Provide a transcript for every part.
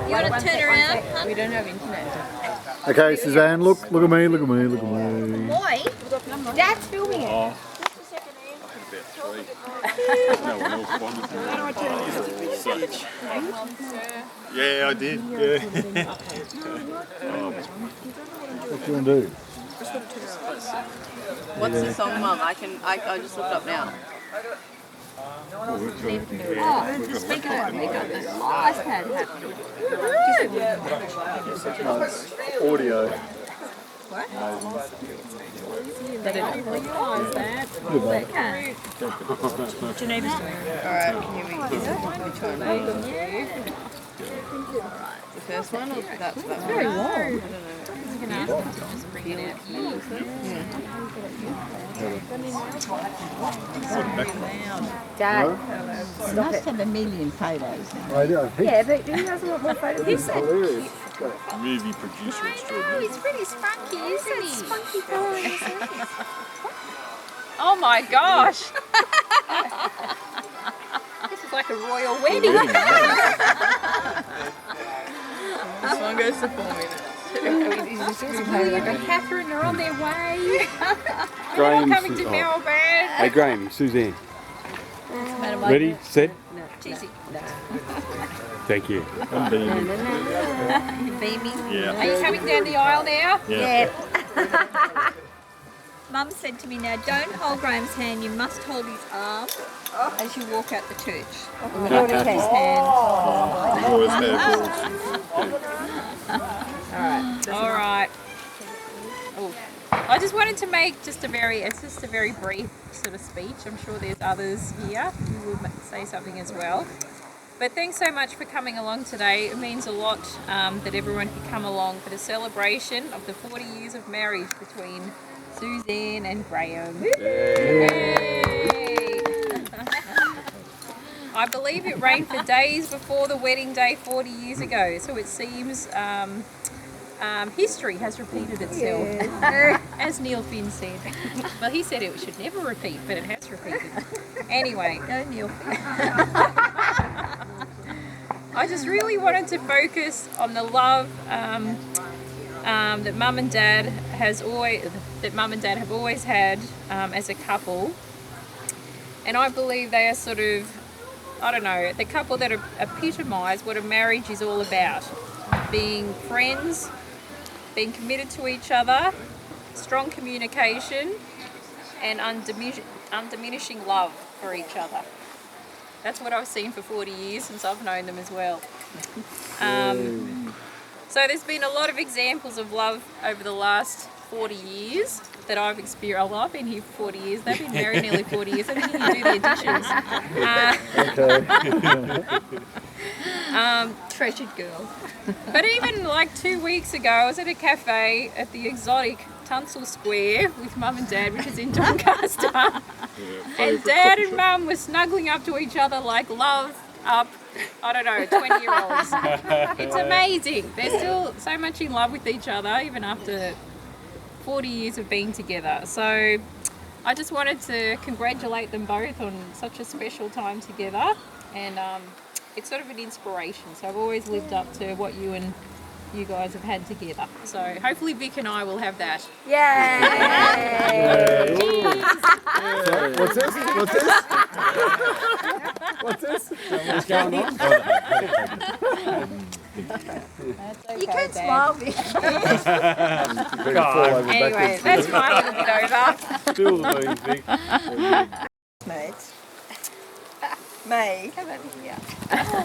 You want to turn around? Huh? We don't have internet. Okay, Suzanne, look at me, look at me, look at me. Boy, Dad's filming it. Oh. No one else wanted to. Yeah, I did. Yeah. What do you want to do? What's the song, Mum? I just looked up now. Oh, the speaker won't pick up this iPad happening. Audio. What? That it. Realise that. Okay. Geneva's doing it. Alright, can you read which one? The first one or that's that one? Very long. I don't know. You can ask them to just bring it out here. Dad, you must have a million photos now. I do. Yeah, but who doesn't want more photos? He's Movie producer extraordinary. he's pretty spunky, isn't he? Spunky fellow, isn't he? Oh my gosh! This is like a royal wedding. This one goes to 4 minutes. Catherine are on their way. Graham, Coming to Melbourne. Hey Graham, Suzanne. Ready, set? Cheesy. Thank you. I'm beaming. Beaming. Yeah. Are you coming down the aisle now? Yeah. Mum said to me, now don't hold Graham's hand, you must hold his arm as you walk out the church. Hold his hand. Always have. All right. Oh. I just wanted to make it's just a very brief sort of speech. I'm sure there's others here who will say something as well. But thanks so much for coming along today. It means a lot that everyone could come along for the celebration of the 40 years of marriage between Suzanne and Graham. Yay! I believe it rained for days before the wedding day 40 years ago, so it seems history has repeated itself, as Neil Finn said. Well, he said it should never repeat, but it has repeated. Anyway, go Neil Finn. I just really wanted to focus on the love that Mum and Dad have always had as a couple, and I believe they are sort of, I don't know, the couple that epitomise what a marriage is all about: being friends, being committed to each other, strong communication, and undiminishing love for each other. That's what I've seen for 40 years since I've known them as well. So there's been a lot of examples of love over the last 40 years that I've experienced. Well, I've been here for 40 years. They've been married nearly 40 years. I think you can do the additions. Treasured girl. But even like 2 weeks ago, I was at a cafe at the exotic Tunstall Square with Mum and Dad, which is in Doncaster. And Dad and Mum were snuggling up to each other like love up, I don't know, 20-year-olds. It's amazing. They're still so much in love with each other, even after 40 years of being together. So I just wanted to congratulate them both on such a special time together. And it's sort of an inspiration. So I've always lived up to what you guys have had together. So hopefully Vic and I will have that. Yay! What's this? What's this? What's going on? You can smile, Vic. Anyway, that's my little bit over. Spill the beans, Vic. Mates. May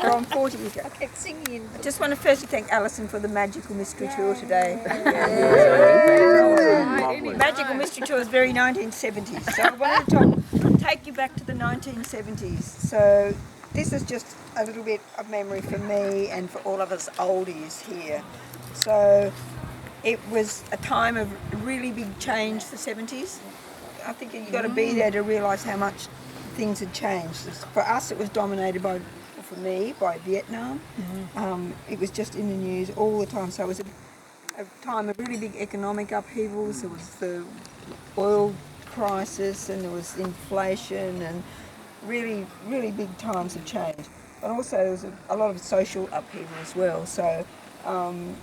from 40 years ago. I kept singing. I just want to firstly thank Alison for the Magical Mystery Tour today. Magical Mystery Tour is very 1970s, so I wanted to take you back to the 1970s. So this is just a little bit of memory for me and for all of us oldies here. So it was a time of really big change, the 70s. I think you've got to be there to realise how much things had changed. For us, it was dominated by Vietnam. It was just in the news all the time. So it was a time of really big economic upheavals. There was the oil crisis and there was inflation and really, really big times of change. but also there was a lot of social upheaval as well. So, and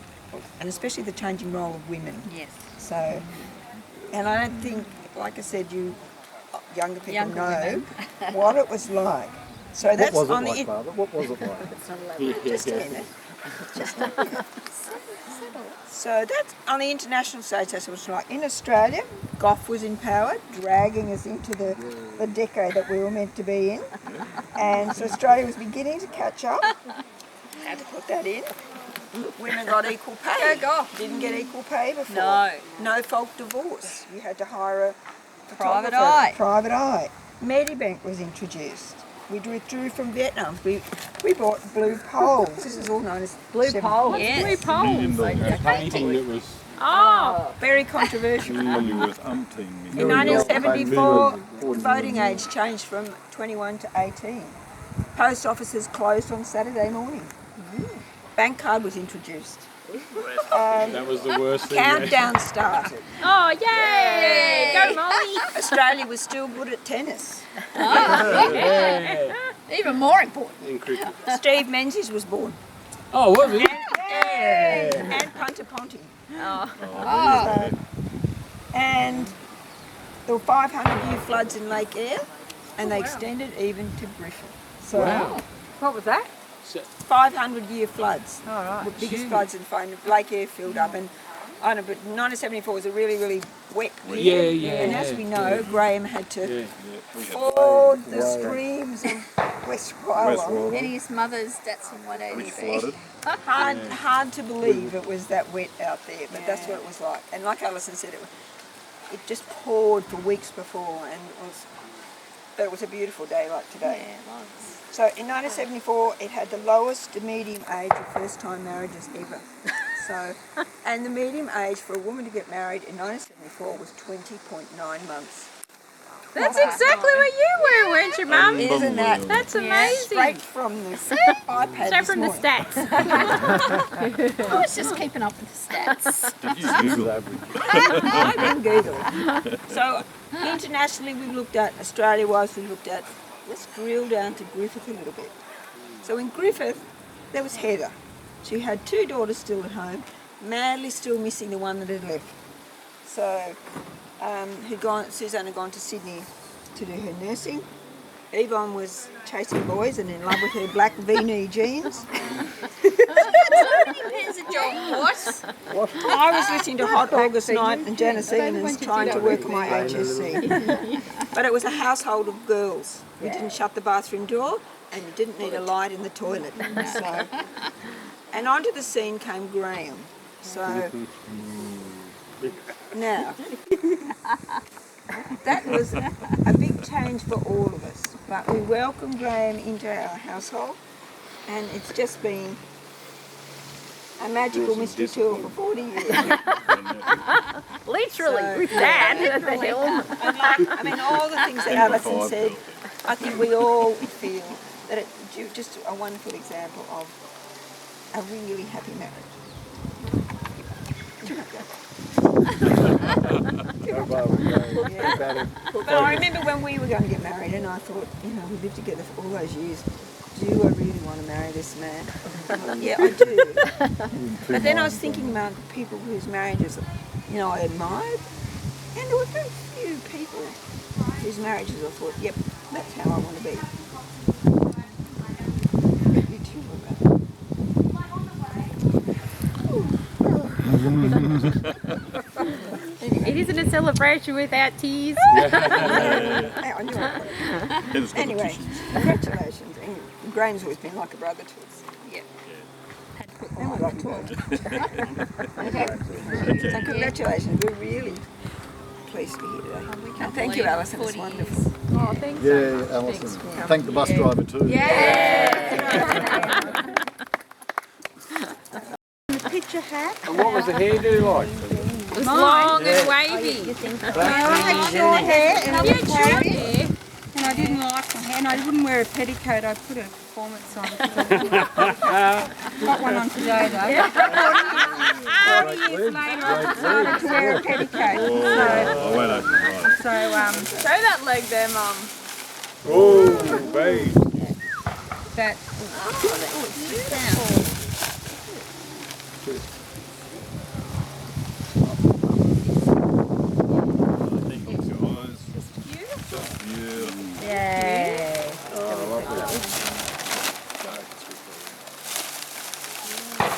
especially the changing role of women. Yes. So, and I don't think, like I said, you younger people know what it was like. So that's What was on it the like, Father? What was it like? just a minute. So that's on the international stage. That's what it's like. In Australia, Gough was in power, dragging us into the decade that we were meant to be in, and so Australia was beginning to catch up. Had to put that in. Women got equal pay. Didn't get equal pay before. No. No fault divorce. You had to hire a Private photographer, eye. Private eye. Medibank was introduced. We withdrew from Vietnam. We bought blue poles. This is all known as blue poles. Yes. Blue poles. In the painting that was Oh, Very controversial. familiar with umpteen In million. 1974, the voting age changed from 21 to 18. Post offices closed on Saturday morning. Bank card was introduced. That was the worst thing. Countdown started. oh, yay! Go Molly! Australia was still good at tennis. Even more important. In cricket. Steve Menzies was born. Oh, was it? And Punta Ponte. Oh. And there were 500-year floods in Lake Eyre, and they extended even to Griffith. So What was that? 500-year floods. All right. The biggest floods in the Lake Eyre filled up, and I don't know, but 1974 was a really, really wet year. And as we know, Graham had to ford the streams of West Wyalong. Then his mother's Datsun Which 180. flooded. Hard to believe it was that wet out there, but that's what it was like. And like Alison said, it just poured for weeks before, and it was a beautiful day like today. Yeah, it was. So in 1974, it had the lowest median age of first-time marriages ever. So, and the median age for a woman to get married in 1974 was 20.9 months. That's exactly what you were, weren't you, Mum? Isn't that That's amazing. straight from the iPad Straight this from the morning. stats. I was just keeping up with the stats. Did you Google? I didn't Google. So internationally, we looked at Australia-wise. We looked at. Let's drill down to Griffith a little bit. So in Griffith, there was Heather. She had 2 daughters still at home, madly still missing the one that had left. So Suzanne had gone to Sydney to do her nursing. Yvonne was chasing boys and in love with her black V-knee jeans. Depends a job. What? I was listening to Hot August Night and Janice Evans trying to work on my HSC. But it was a household of girls. You didn't shut the bathroom door and you didn't need a light in the toilet. So, and onto the scene came Graham. So now, that was a big change for all of us. But we welcomed Graham into our household, and it's just been a magical mystery tour for 40 years. Literally, So- with Dad at the hill. And like, I mean, all the things that Alison said, I think we all feel that it's just a wonderful example of a really happy marriage. But I remember when we were going to get married, and I thought, we lived together for all those years. Do I really want to marry this man? Yeah, I do. But then I was thinking about people whose marriages, I admired, and there were very few people whose marriages I thought, yep, that's how I want to be. You too, Rebecca. It isn't a celebration without tears. I knew it. It's got Anyway, the tissues. congratulations. And Graham's always been like a brother to us. Yeah. And we like talk. So congratulations. We're really pleased to be here today. And thank you, believe Alison. It's 40 wonderful. Oh, thanks. Yeah, Alison. Thank the bus driver too. Picture hat. And what was the hairdo like? It was long and wavy. I had short hair and You had short hair. And I didn't like my hair, and I wouldn't wear a petticoat. I put a performance on. Got one on today though. 40 years later, I decided to wear a petticoat. Oh, wait, right. So Show that leg there, Mum. Oh, babe. that. Yay.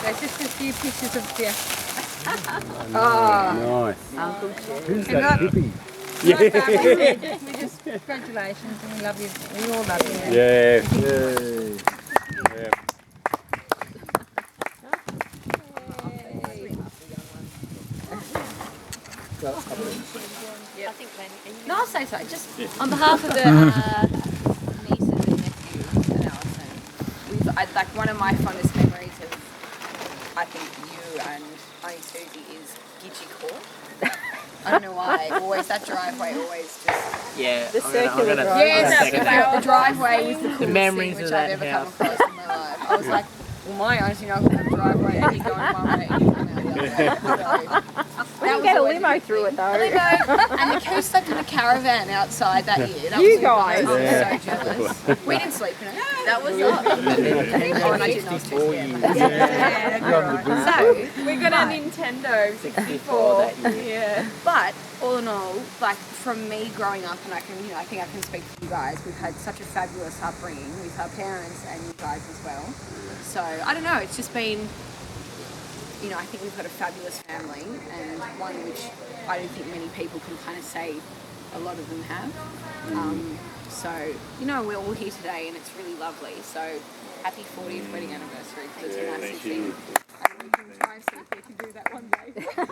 There's just a few pictures of Jeff. Nice. Uncle Jeff. Who's that hippie? We just congratulations and we love you. We all love you. Yeah. Yay. No, I'll say so. Just on behalf of the nieces and nephews and Alison, like one of my fondest memories of, I think, you and Auntie Susie is Gidgee Court. I don't know why. Always that driveway always just. Yeah, The I'm circular gonna driveway. second that. The driveway was the coolest memories thing of which I've that ever come house. across in my life. I was like, well, my auntie and uncle have a driveway, and you go in one way and you come out the other way. We didn't get a limo through it though. And the coast slept in a caravan outside that year. That You was guys. I was so jealous. We didn't sleep in it. That was us. Oh, and I didn't. I was too scared. So, We got a Nintendo 64. Yeah. but all in all, like from me growing up, and I can, I think I can speak for you guys. We've had such a fabulous upbringing with our parents and you guys as well. So I don't know. It's just been, I think we've got a fabulous family, and one which I don't think many people can kind of say a lot of them have. So we're all here today, and it's really lovely. So happy 40th wedding anniversary. It's a massive thing. And we can try and see if we can do that one day. Go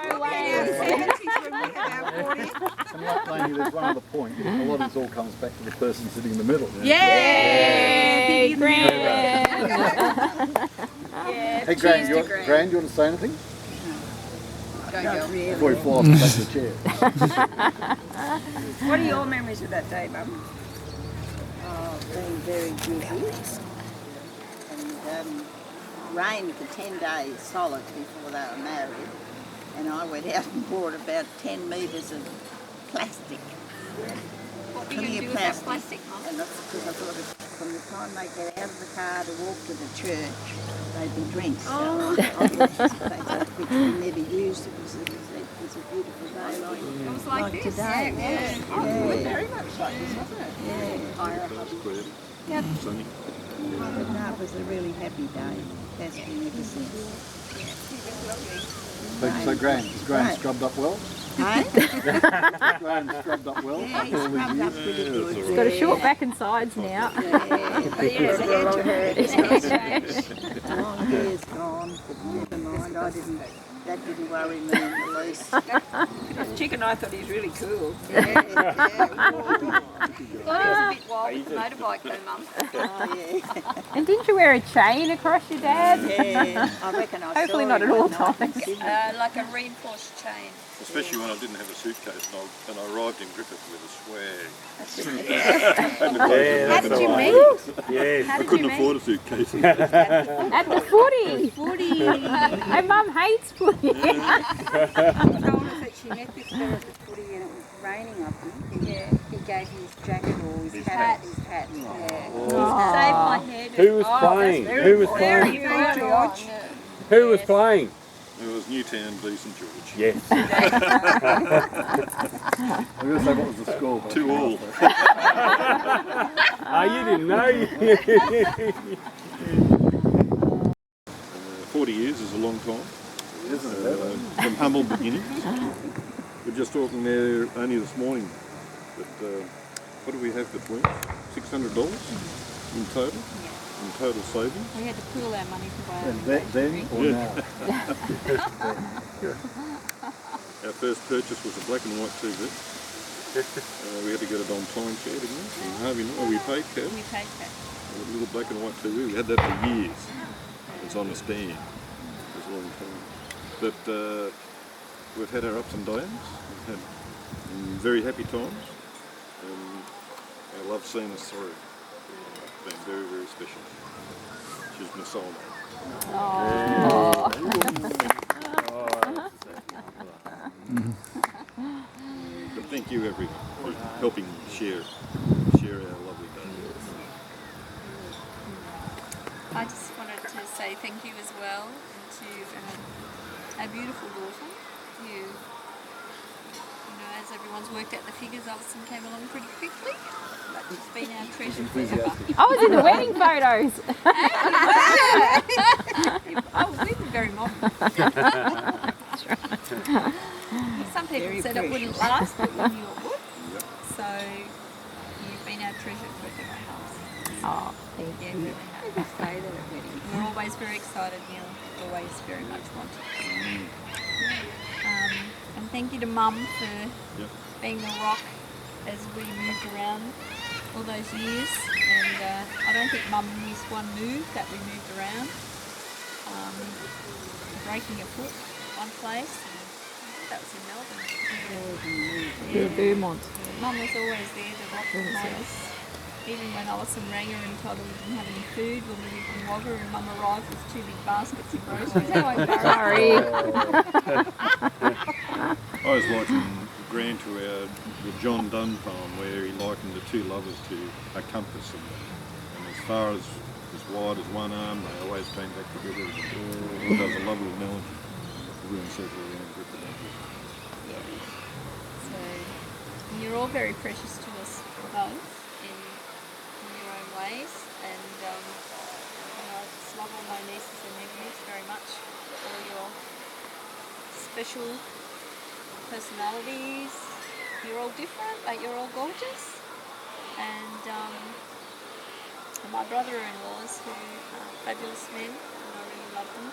In our Wayne. 70s when we had our 40s. And like Laney, there's one other point. A lot of this all comes back to the person sitting in the middle. Yay! Grand. Hey, Gran, Cheers to Gran. Gran, do you want to say anything? Go girl. Before you fall off the back of the chair. What are your memories of that day, Mum? Been very busy and rained for 10 days solid before they were married, and I went out and bought about 10 metres of plastic. What Plenty of plastic. And that's because I thought from the time they get out of the car to walk to the church, they'd be drenched. So we never used it because it was a beautiful day like today. Very much like this, wasn't it? Yeah. Sunny. But no, it was a really happy day. That's been ever since. So Gran, is Gran Right. scrubbed up well? Hey? Gran scrubbed up well? Yeah, he's scrubbed up pretty good. It's got a short back and sides now. Yeah, but yeah, the long hair's gone, but never mind. That didn't worry me in the least. Chick and I thought he was really cool. Yeah. It was a bit wild with the motorbike though, Mum. Oh, yeah. And didn't you wear a chain across your dad? Yeah, I reckon I Hopefully saw not him at all one night in times. Sydney. Like a reinforced chain. Especially when I didn't have a suitcase and I arrived in Griffith with a swag. How did you meet? Yes. I couldn't afford a suitcase. At the footy. My mum hates footy. told us that she met this girl at the footy and it was raining, I think. He gave you his jacket or his hat. His hat. Yeah. Saved my head. Who was playing? Who was playing? George. Who was playing? It was Newtown v St George. Yes. I'm going to say what was the score. but I 2 all. Oh, you didn't know. 40 years is a long time. Isn't it? From humble beginnings. We're just talking there only this morning that what do we have between us? $600 in total savings. We had to pool our money to buy And then or now? Our first purchase was a black and white TV. We had to get it on time share, didn't we? And Harvey, we paid cash. We paid that. A little black and white TV. We had that for years. It's on a stand. It was a long time. But we've had our ups and downs. We've had very happy times. And I love seeing us through. It's been very, very special. She's my soulmate. But thank you, everyone, for helping share our lovely day. I just wanted to say thank you as well to our beautiful daughter who, you know, as everyone's worked out the figures, Alison came along pretty quickly, but she's been our treasure forever. I was in the wedding photos. Oh, we were very modern. Some people said it wouldn't last, but we knew it would. So you've been our treasure forever, Alison. Oh, thank Yeah, you. really have. Say that at weddings. We're always very excited, Neil. Always very much wanted. And thank you to Mum for being the rock as we moved around all those years. And I don't think Mum missed one move that we moved around. Breaking a foot one place. That was in Melbourne. Vermont. Mum was always there to rock behind us. Even when Alison rang her and told her we didn't have any food when we lived in Wagga and Mum arrived with 2 big baskets of groceries. How I was watching Grant to the John Donne poem where he likened the two lovers to a compass, and as far as wide as one arm, they always came back together. That was a lovely melody. Everyone circled around with it. So you're all very precious to us both in your own ways, and I just love all my nieces and nephews very much for your special personalities. You're all different, but you're all gorgeous. And my brother-in-laws, who are fabulous men, and I really love them.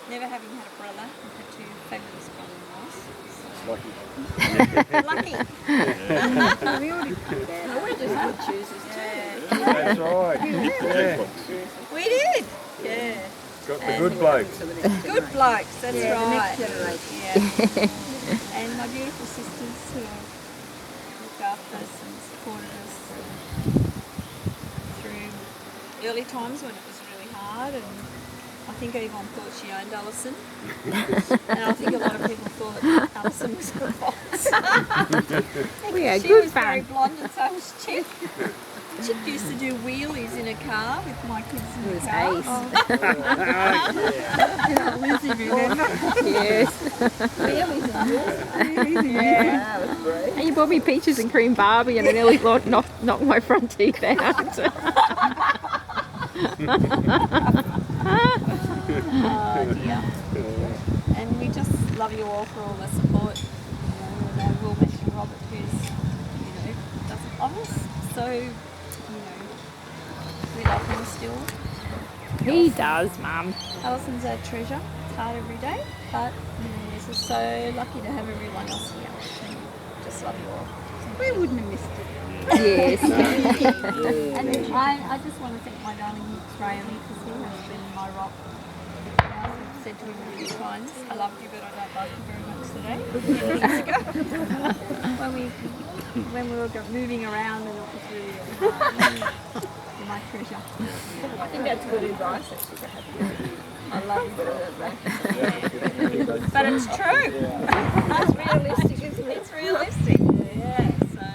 Never having had a brother, I've had 2 fabulous brother-in-laws. Lucky. We already did that. We're just good choosers too. That's right. Yeah. We did. Yeah. Got the good blokes. Good blokes, that's Yeah, the right. next generation. Yeah. And my beautiful sisters who have looked after us and supported us through early times when it was really hard, and I think Yvonne thought she owned Alison. And I think a lot of people thought Alison was a fox. We had She good was very fun. blonde and so was Chick. Chick used to do wheelies in a car with my kids in the car. Ace. Lizzie, remember? Yes. Yeah. That was great. And you bought me peaches and cream Barbie and I nearly knocked my front teeth out. Oh dear. And we just love you all for all the support. You know, we'll mention Robert, who's, you know, doesn't love us. So, you know, we love him still. He does, Mum. Alison's our treasure. It's hard every day, but we're just so lucky to have everyone else here. And just love you all. We wouldn't have missed it. Yes. And I just want to thank my darling Nick Rayleigh because he has been my rock. I've said to him many times, I love you, but I don't love you very much today. when we were moving around and it was really hard. You're my treasure. I think that's good advice actually to have you. I love you, but I don't like you. But it's true. It's realistic, isn't it? It's realistic. Yeah. So,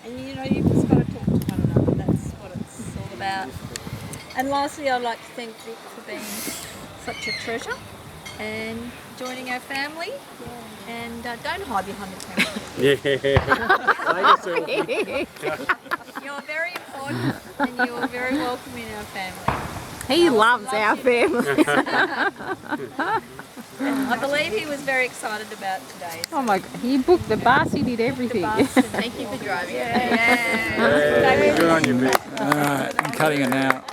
and you know, you've just got to talk to one another. That's what it's all about. And lastly, I'd like to thank Vic for being such a treasure and joining our family. And don't hide behind the camera. You're very important and you're very welcome in our family. He loves our family. I believe he was very excited about today. Oh my God. He booked the bus, he did everything. Thank you for driving. Yeah. Good on you, Vic. Alright, I'm cutting it now.